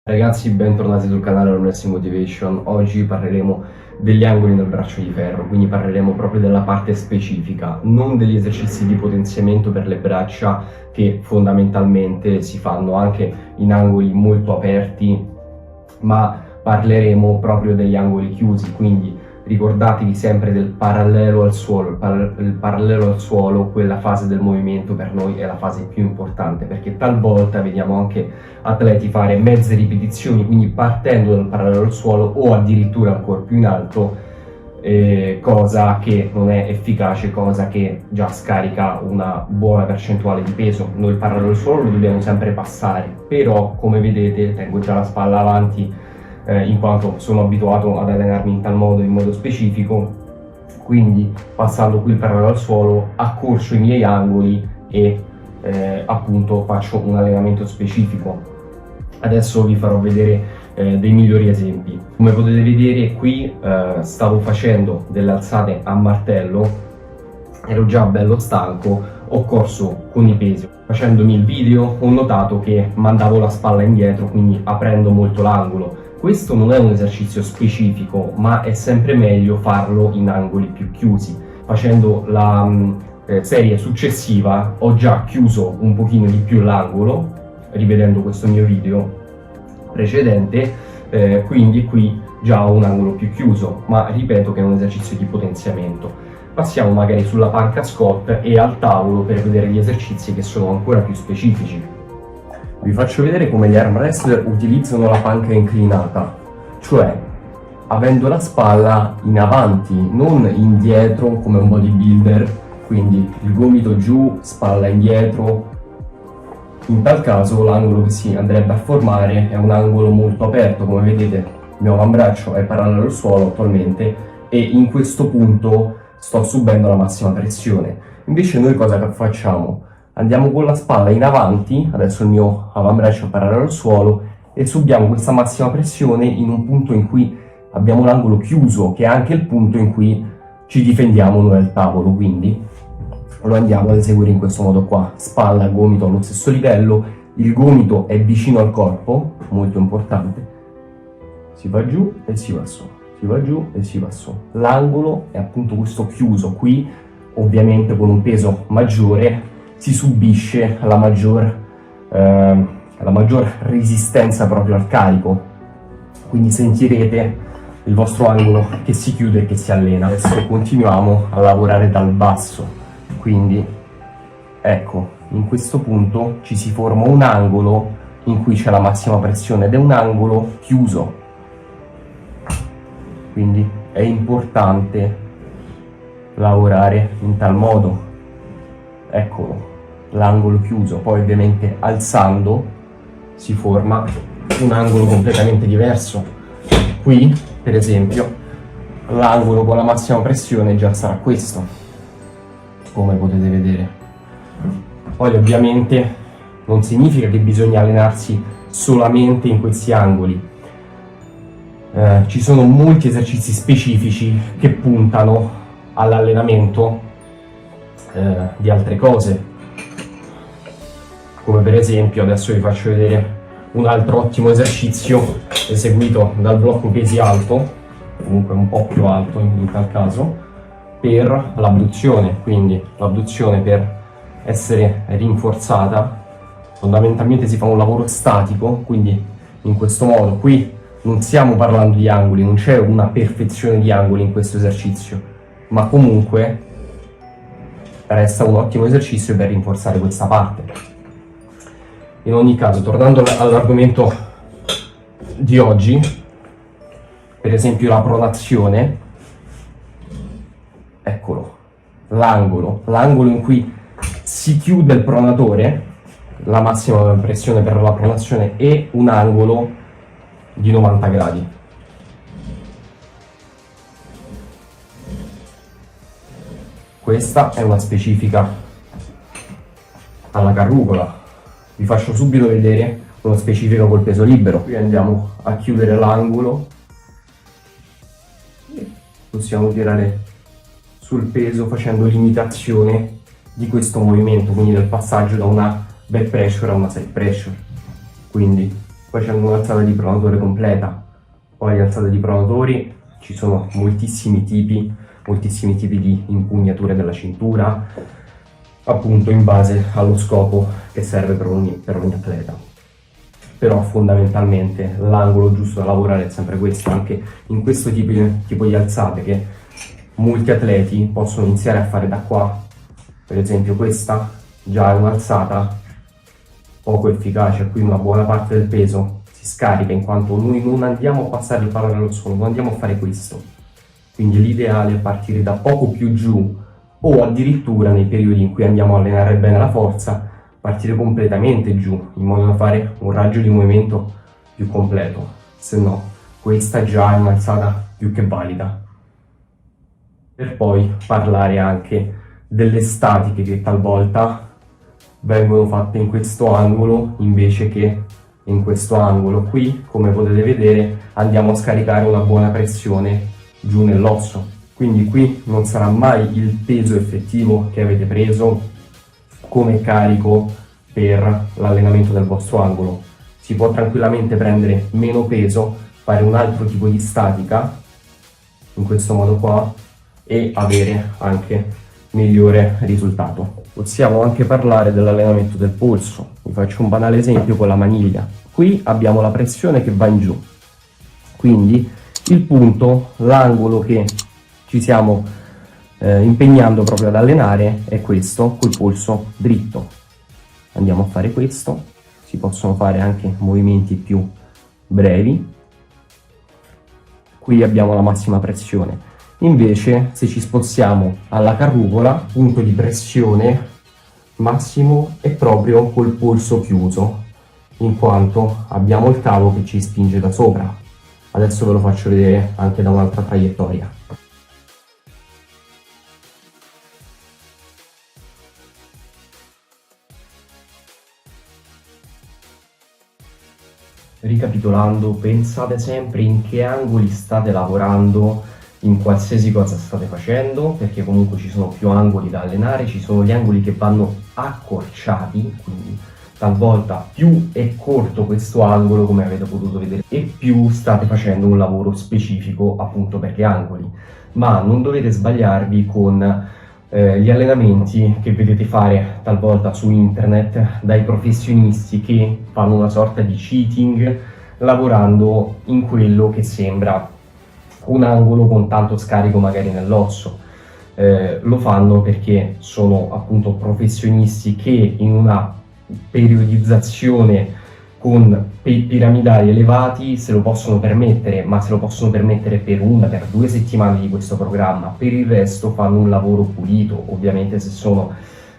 Ragazzi, bentornati sul canale Wrestling Motivation. Oggi parleremo degli angoli del braccio di ferro, quindi parleremo proprio della parte specifica, non degli esercizi di potenziamento per le braccia che fondamentalmente si fanno anche in angoli molto aperti, ma parleremo proprio degli angoli chiusi, quindi ricordatevi sempre del parallelo al suolo. Il parallelo al suolo, quella fase del movimento per noi è la fase più importante, perché talvolta vediamo anche atleti fare mezze ripetizioni, quindi partendo dal parallelo al suolo o addirittura ancora più in alto, cosa che non è efficace, cosa che già scarica una buona percentuale di peso. Noi il parallelo al suolo lo dobbiamo sempre passare, però come vedete tengo già la spalla avanti, in quanto sono abituato ad allenarmi in tal modo, in modo specifico, quindi passando qui il parallelo al suolo accorcio i miei angoli e appunto faccio un allenamento specifico. Adesso vi farò vedere dei migliori esempi. Come potete vedere qui stavo facendo delle alzate a martello, ero già bello stanco, ho corso con i pesi. Facendomi il video ho notato che mandavo la spalla indietro, quindi aprendo molto l'angolo. Questo non è un esercizio specifico, ma è sempre meglio farlo in angoli più chiusi. Facendo la serie successiva ho già chiuso un pochino di più l'angolo, rivedendo questo mio video precedente, quindi qui già ho un angolo più chiuso, ma ripeto che è un esercizio di potenziamento. Passiamo magari sulla panca squat e al tavolo per vedere gli esercizi che sono ancora più specifici. Vi faccio vedere come gli arm wrestler utilizzano la panca inclinata, cioè avendo la spalla in avanti, non indietro come un bodybuilder, quindi il gomito giù, spalla indietro. In tal caso l'angolo che si andrebbe a formare è un angolo molto aperto, come vedete il mio avambraccio è parallelo al suolo attualmente e in questo punto sto subendo la massima pressione. Invece noi cosa facciamo? Andiamo con la spalla in avanti, adesso il mio avambraccio è parallelo al suolo, e subiamo questa massima pressione in un punto in cui abbiamo l'angolo chiuso, che è anche il punto in cui ci difendiamo noi al tavolo, quindi lo andiamo ad eseguire in questo modo qua. Spalla, gomito allo stesso livello, il gomito è vicino al corpo, molto importante, si va giù e si va su, si va giù e si va su. L'angolo è appunto questo chiuso, qui ovviamente con un peso maggiore si subisce la maggior resistenza proprio al carico, quindi sentirete il vostro angolo che si chiude e che si allena. Adesso continuiamo a lavorare dal basso, quindi ecco, in questo punto ci si forma un angolo in cui c'è la massima pressione ed è un angolo chiuso, quindi è importante lavorare in tal modo. Eccolo, l'angolo chiuso. Poi ovviamente alzando si forma un angolo completamente diverso. Qui per esempio l'angolo con la massima pressione già sarà questo, come potete vedere. Poi ovviamente non significa che bisogna allenarsi solamente in questi angoli. Ci sono molti esercizi specifici che puntano all'allenamento di altre cose, come per esempio adesso vi faccio vedere un altro ottimo esercizio eseguito dal blocco pesi alto, comunque un po' più alto in tal caso, per l'abduzione. Quindi l'abduzione, per essere rinforzata, fondamentalmente si fa un lavoro statico, quindi in questo modo. Qui non stiamo parlando di angoli, non c'è una perfezione di angoli in questo esercizio, ma comunque resta un ottimo esercizio per rinforzare questa parte. In ogni caso, tornando all'argomento di oggi, per esempio la pronazione, eccolo, l'angolo in cui si chiude il pronatore, la massima pressione per la pronazione, è un angolo di 90 gradi. Questa è una specifica alla carrucola. Vi faccio subito vedere una specifica col peso libero. Qui andiamo a chiudere l'angolo, possiamo tirare sul peso facendo l'imitazione di questo movimento, quindi del passaggio da una back pressure a una side pressure. Quindi facendo un'alzata di pronatore completa. Poi di alzate di pronatori ci sono moltissimi tipi di impugnature della cintura, appunto in base allo scopo che serve per ogni atleta. Però fondamentalmente l'angolo giusto da lavorare è sempre questo, anche in questo tipo di alzate che molti atleti possono iniziare a fare da qua. Per esempio questa già è un'alzata poco efficace, qui una buona parte del peso si scarica in quanto noi non andiamo a passare il pallone allo suolo, non andiamo a fare questo. Quindi l'ideale è partire da poco più giù o addirittura nei periodi in cui andiamo a allenare bene la forza, partire completamente giù in modo da fare un raggio di movimento più completo. Se no, questa già è un'alzata più che valida. Per poi parlare anche delle statiche che talvolta vengono fatte in questo angolo invece che in questo angolo. Qui, come potete vedere, andiamo a scaricare una buona pressione giù nell'osso. Quindi qui non sarà mai il peso effettivo che avete preso come carico per l'allenamento del vostro angolo. Si può tranquillamente prendere meno peso, fare un altro tipo di statica, in questo modo qua, e avere anche migliore risultato. Possiamo anche parlare dell'allenamento del polso. Vi faccio un banale esempio con la maniglia. Qui abbiamo la pressione che va in giù, quindi il punto, l'angolo che ci stiamo impegnando proprio ad allenare è questo, col polso dritto. Andiamo a fare questo, si possono fare anche movimenti più brevi. Qui abbiamo la massima pressione. Invece, se ci spostiamo alla carrucola, punto di pressione massimo è proprio col polso chiuso, in quanto abbiamo il cavo che ci spinge da sopra. Adesso ve lo faccio vedere anche da un'altra traiettoria. Ricapitolando, pensate sempre in che angoli state lavorando in qualsiasi cosa state facendo, perché comunque ci sono più angoli da allenare, ci sono gli angoli che vanno accorciati, quindi talvolta più è corto questo angolo, come avete potuto vedere, e più state facendo un lavoro specifico appunto per gli angoli. Ma non dovete sbagliarvi con gli allenamenti che vedete fare talvolta su internet dai professionisti che fanno una sorta di cheating lavorando in quello che sembra un angolo con tanto scarico magari nell'osso. Lo fanno perché sono appunto professionisti che in una periodizzazione con piramidali elevati se lo possono permettere, ma se lo possono permettere per 2 settimane di questo programma. Per il resto fanno un lavoro pulito, ovviamente se sono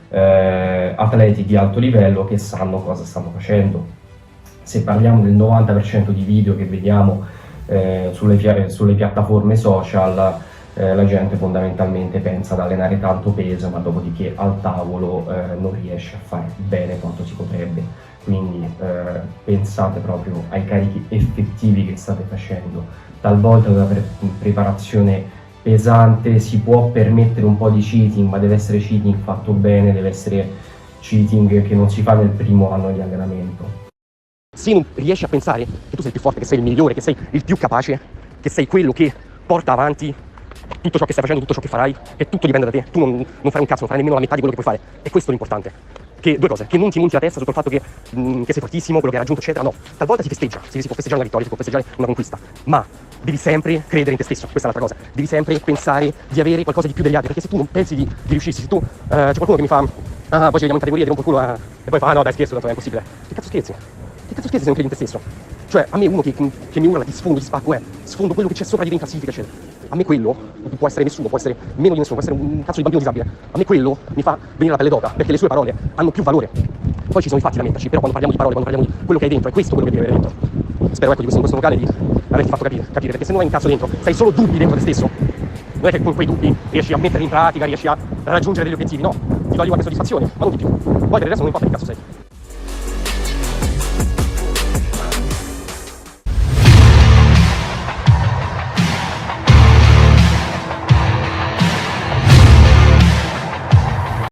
atleti di alto livello che sanno cosa stanno facendo. Se parliamo del 90% di video che vediamo sulle piattaforme social, la gente fondamentalmente pensa ad allenare tanto peso, ma dopodiché al tavolo non riesce a fare bene quanto si potrebbe. Quindi pensate proprio ai carichi effettivi che state facendo. Talvolta una preparazione pesante si può permettere un po' di cheating, ma deve essere cheating fatto bene, deve essere cheating che non si fa nel primo anno di allenamento. Se non riesci a pensare che tu sei il più forte, che sei il migliore, che sei il più capace, che sei quello che porta avanti tutto ciò che stai facendo, tutto ciò che farai, che tutto dipende da te, tu non farai un cazzo, non farai nemmeno la metà di quello che puoi fare. E questo è l'importante. Che due cose, che non ti monti la testa sotto il fatto che sei fortissimo, quello che hai raggiunto, eccetera. No, talvolta si festeggia, si può festeggiare una vittoria, si può festeggiare una conquista, ma devi sempre credere in te stesso, questa è l'altra cosa. Devi sempre pensare di avere qualcosa di più degli altri, perché se tu non pensi di riuscirsi, se tu c'è qualcuno che mi fa poi ci vediamo in categoria, ti rompo il culo e poi fa no dai scherzo, tanto è impossibile. Che cazzo scherzi? Che cazzo scherzi se non credi in te stesso? Cioè, a me uno che mi urla di sfondo, di spacco, sfondo quello che c'è sopra di te in classifica, eccetera. A me quello può essere nessuno, può essere meno di nessuno, può essere un cazzo di bambino disabile. A me quello mi fa venire la pelle d'oca, perché le sue parole hanno più valore. Poi ci sono i fatti da metterci, però quando parliamo di parole, quando parliamo di quello che hai dentro, è questo quello che devi avere dentro. Spero ecco di questo vocale di averti fatto capire, perché se non hai un cazzo dentro, sei solo dubbi dentro te stesso. Non è che con quei dubbi riesci a metterli in pratica, riesci a raggiungere degli obiettivi, no, ti do qualche soddisfazione, ma non di più. Poi per il resto non importa che cazzo sei.